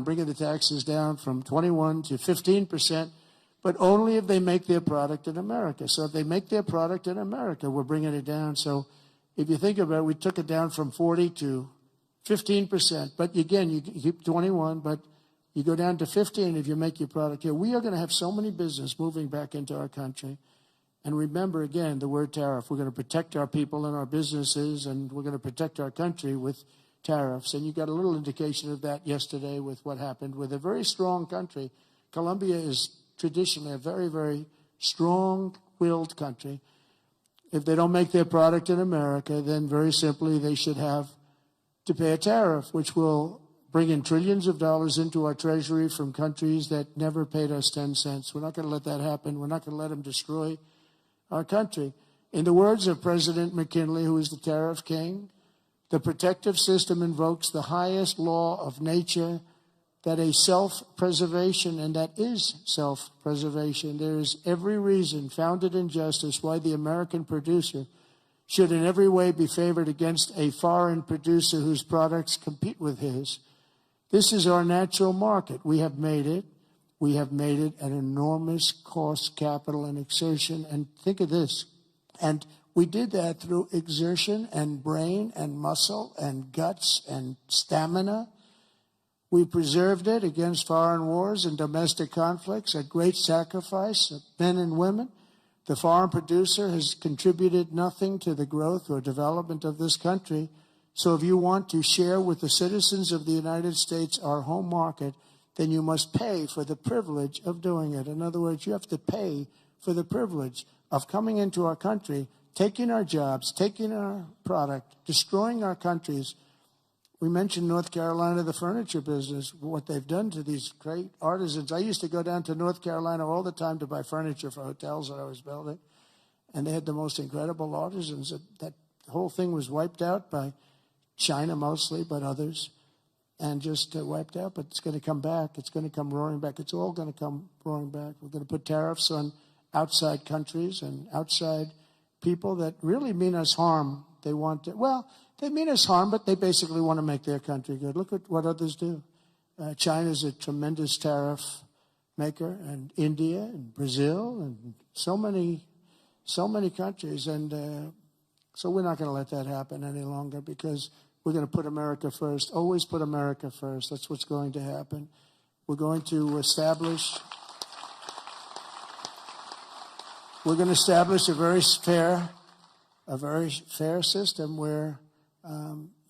I'm bringing the taxes down from 21 to 15%, but only if they make their product in America. So if they make their product in America, we're bringing it down. So if you think about it, we took it down from 40 to 15%. But again, you keep 21, but you go down to 15 if you make your product here. We are going to have so many business moving back into our country. And remember, again, the word tariff. We're going to protect our people and our businesses, and we're going to protect our country with tariffs. And you got a little indication of that yesterday with what happened with a very strong country. Colombia is traditionally a very, very strong-willed country. If they don't make their product in America, then very simply they should have to pay a tariff, which will bring in trillions of dollars into our treasury from countries that never paid us 10 cents. We're not going to let that happen. We're not going to let them destroy our country. In the words of President McKinley, who is the tariff king, the protective system invokes the highest law of nature, that a self-preservation, and that is self-preservation. There is every reason, founded in justice, why the American producer should in every way be favored against a foreign producer whose products compete with his. This is our natural market. We have made it. We have made it an enormous cost, capital, and exertion. And think of this. And we did that through exertion and brain and muscle and guts and stamina. We preserved it against foreign wars and domestic conflicts at great sacrifice of men and women. The foreign producer has contributed nothing to the growth or development of this country. So if you want to share with the citizens of the United States our home market, then you must pay for the privilege of doing it. In other words, you have to pay for the privilege of coming into our country, taking our jobs, taking our product, destroying our countries. We mentioned North Carolina, the furniture business, what they've done to these great artisans. I used to go down to North Carolina all the time to buy furniture for hotels that I was building. And they had the most incredible artisans. That whole thing was wiped out by China mostly, but others. And just wiped out, but it's going to come back. It's going to come roaring back. It's all going to come roaring back. We're going to put tariffs on outside countries and outside people that really mean us harm. They want to, well, they mean us harm, but they basically want to make their country good. Look at what others do. China's a tremendous tariff maker, and India and Brazil and so many countries. And so we're not going to let that happen any longer, because we're going to put America first. Always put America first. That's what's going to happen. We're going to establish a very fair system where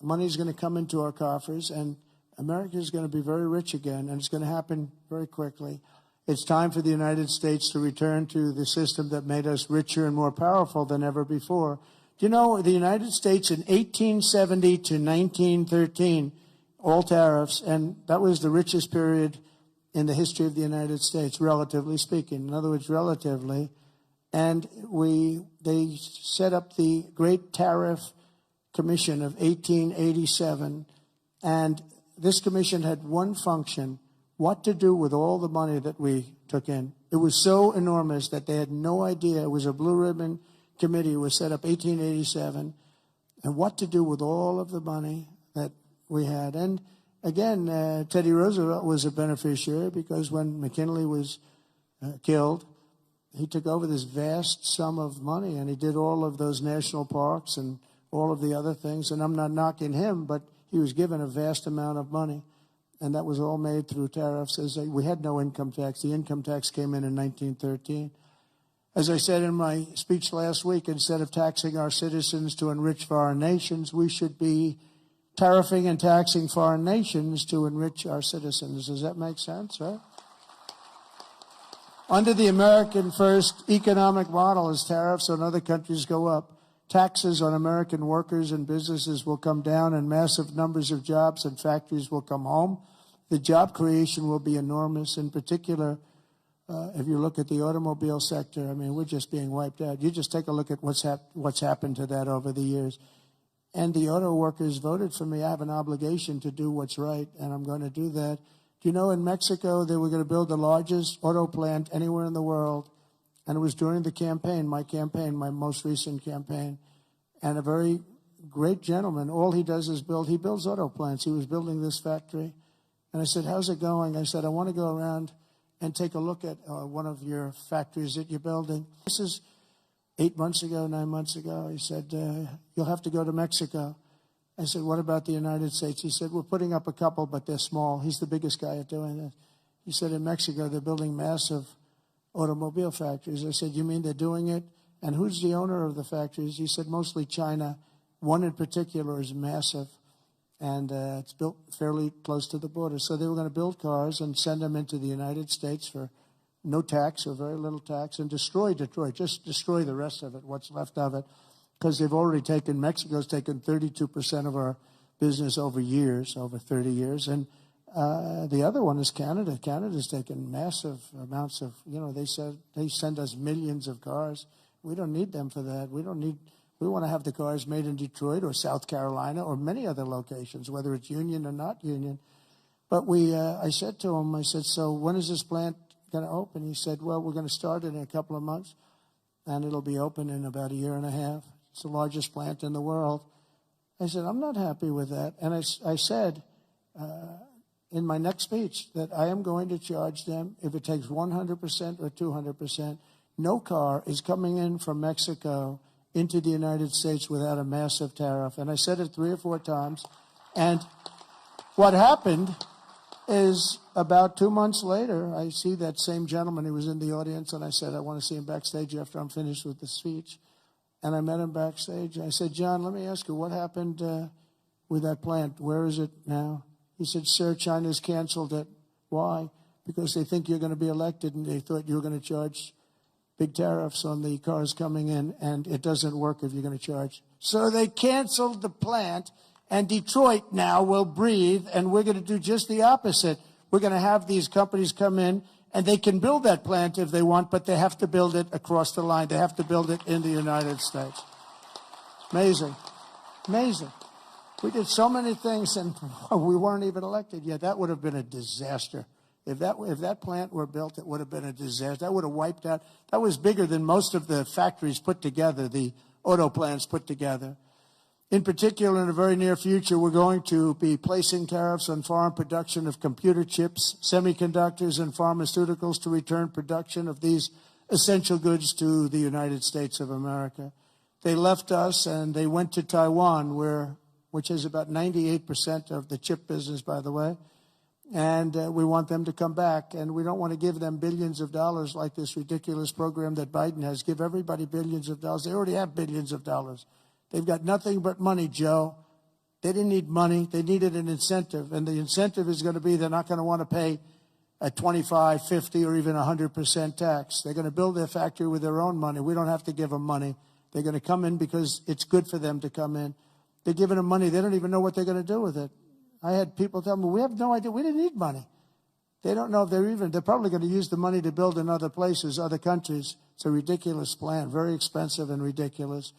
money is going to come into our coffers, and America is going to be very rich again, and it's going to happen very quickly. It's time for the United States to return to the system that made us richer and more powerful than ever before. Do you know, the United States in 1870 to 1913, all tariffs, and that was the richest period in the history of the United States, relatively speaking. In other words, relatively. And they set up the Great Tariff Commission of 1887, and this commission had one function: what to do with all the money that we took in. It was so enormous that they had no idea. It was a blue ribbon committee. It was set up 1887, and what to do with all of the money that we had. And again, Teddy Roosevelt was a beneficiary, because when McKinley was killed, he took over this vast sum of money, and he did all of those national parks and all of the other things. And I'm not knocking him, but he was given a vast amount of money, and that was all made through tariffs. We had no income tax. The income tax came in 1913. As I said in my speech last week, instead of taxing our citizens to enrich foreign nations, we should be tariffing and taxing foreign nations to enrich our citizens. Does that make sense, right? Under the American First economic model, as tariffs on other countries go up, taxes on American workers and businesses will come down, and massive numbers of jobs and factories will come home. The job creation will be enormous. In particular, if you look at the automobile sector, I mean, we're just being wiped out. You just take a look at what's happened to that over the years. And the auto workers voted for me. I have an obligation to do what's right, and I'm going to do that. Do you know, in Mexico, they were going to build the largest auto plant anywhere in the world, and it was during the campaign, my most recent campaign, and a very great gentleman, all he does is he builds auto plants. He was building this factory, And I said, how's it going? I said, I want to go around and take a look at one of your factories that you're building. This is 9 months ago. He said, you'll have to go to Mexico. I said, what about the United States? He said, we're putting up a couple, but they're small. He's the biggest guy at doing it. He said, in Mexico, they're building massive automobile factories. I said, you mean they're doing it? And who's the owner of the factories? He said, mostly China. One in particular is massive, and it's built fairly close to the border. So they were going to build cars and send them into the United States for no tax or very little tax, and destroy Detroit, just destroy the rest of it, what's left of it, because they've already taken, Mexico's taken 32% of our business over 30 years, and the other one is Canada. Canada's taken massive amounts of, they send us millions of cars. We don't need them for that. We want to have the cars made in Detroit or South Carolina or many other locations, whether it's union or not union. But I said to him, so when is this plant going to open? He said, well, we're going to start it in a couple of months, and it'll be open in about 1.5 years. It's the largest plant in the world. I said, I'm not happy with that. And I said in my next speech that I am going to charge them if it takes 100% or 200%. No car is coming in from Mexico into the United States without a massive tariff. And I said it 3 or 4 times. And what happened is about 2 months later, I see that same gentleman who was in the audience, and I said, I want to see him backstage after I'm finished with the speech. And I met him backstage. I said, John, let me ask you, what happened with that plant? Where is it now? He said, sir, China's canceled it. Why? Because they think you're going to be elected, and they thought you were going to charge big tariffs on the cars coming in, and it doesn't work if you're going to charge. So they canceled the plant, and Detroit now will breathe, and we're going to do just the opposite. We're going to have these companies come in, and they can build that plant if they want, but they have to build it across the line. They have to build it in the United States. Amazing. Amazing. We did so many things, and we weren't even elected yet. That would have been a disaster. If that plant were built, it would have been a disaster. That would have wiped out. That was bigger than most of the factories put together, the auto plants put together. In particular, in the very near future, we're going to be placing tariffs on foreign production of computer chips, semiconductors, and pharmaceuticals to return production of these essential goods to the United States of America. They left us and they went to Taiwan, which is about 98% of the chip business, by the way. And we want them to come back, and we don't want to give them billions of dollars like this ridiculous program that Biden has. Give everybody billions of dollars. They already have billions of dollars. They've got nothing but money, Joe. They didn't need money. They needed an incentive, and the incentive is going to be they're not going to want to pay a 25, 50, or even 100% tax. They're going to build their factory with their own money. We don't have to give them money. They're going to come in because it's good for them to come in. They're giving them money. They don't even know what they're going to do with it. I had people tell me, we have no idea. We didn't need money. They don't know if they're probably going to use the money to build in other places, other countries. It's a ridiculous plan, very expensive and ridiculous.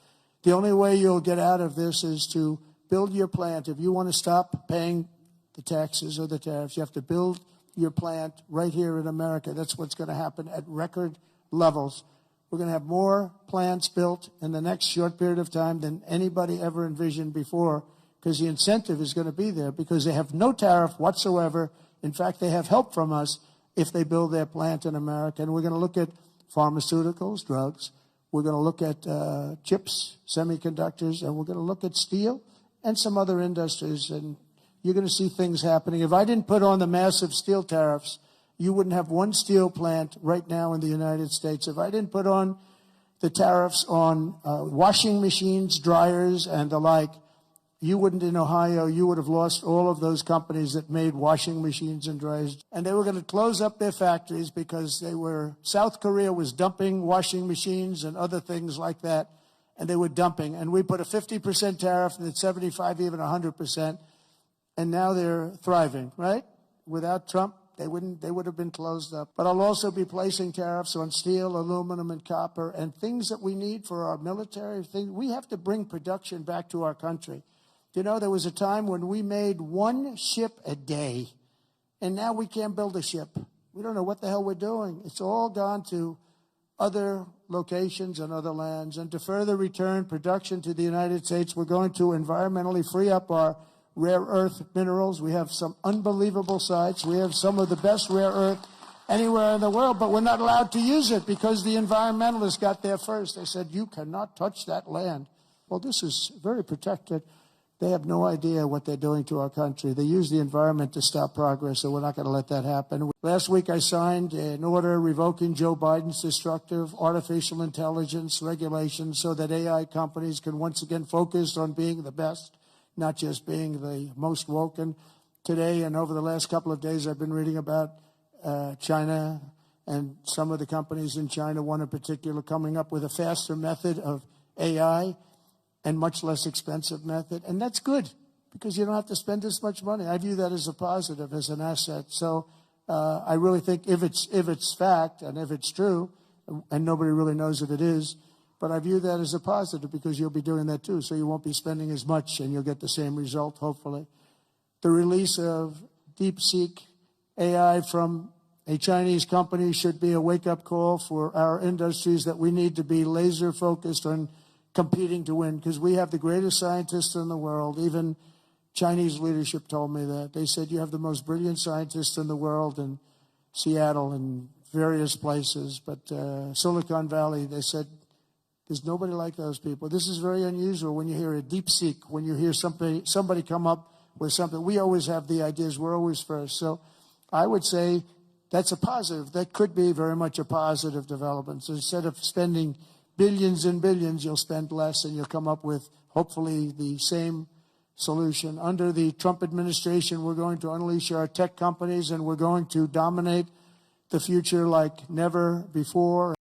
The only way you'll get out of this is to build your plant. If you want to stop paying the taxes or the tariffs, you have to build your plant right here in America. That's what's going to happen at record levels. We're going to have more plants built in the next short period of time than anybody ever envisioned before, because the incentive is going to be there, because they have no tariff whatsoever. In fact, they have help from us if they build their plant in America. And we're going to look at pharmaceuticals, drugs. We're going to look at chips, semiconductors, and we're going to look at steel and some other industries. And you're going to see things happening. If I didn't put on the massive steel tariffs, you wouldn't have one steel plant right now in the United States. If I didn't put on the tariffs on washing machines, dryers, and the like, you wouldn't, in Ohio, you would have lost all of those companies that made washing machines and dryers. And they were going to close up their factories because South Korea was dumping washing machines and other things like that, and they were dumping. And we put a 50% tariff, and it's 75, even 100%, and now they're thriving, right? Without Trump, they would have been closed up. But I'll also be placing tariffs on steel, aluminum, and copper, and things that we need for our military. We have to bring production back to our country. You know, there was a time when we made one ship a day, and now we can't build a ship. We don't know what the hell we're doing. It's all gone to other locations and other lands. And to further return production to the United States, we're going to environmentally free up our rare earth minerals. We have some unbelievable sites. We have some of the best rare earth anywhere in the world, but we're not allowed to use it because the environmentalists got there first. They said, you cannot touch that land. Well, this is very protected. They have no idea what they're doing to our country. They use the environment to stop progress, so we're not going to let that happen. Last week I signed an order revoking Joe Biden's destructive artificial intelligence regulations so that AI companies can once again focus on being the best, not just being the most woke. And today and over the last couple of days I've been reading about China and some of the companies in China, one in particular, coming up with a faster method of AI and much less expensive method. And that's good because you don't have to spend as much money. I view that as a positive, as an asset. So I really think if it's fact and if it's true, and nobody really knows if it is, but I view that as a positive because you'll be doing that too. So you won't be spending as much and you'll get the same result, hopefully. The release of DeepSeek AI from a Chinese company should be a wake-up call for our industries that we need to be laser focused on competing to win, because we have the greatest scientists in the world. Even Chinese leadership told me that. They said, you have the most brilliant scientists in the world in Seattle and various places. But Silicon Valley, they said, there's nobody like those people. This is very unusual when you hear a DeepSeek, when you hear somebody come up with something. We always have the ideas. We're always first. So I would say that's a positive. That could be very much a positive development. So instead of spending billions and billions, you'll spend less and you'll come up with, hopefully, the same solution. Under the Trump administration, we're going to unleash our tech companies and we're going to dominate the future like never before.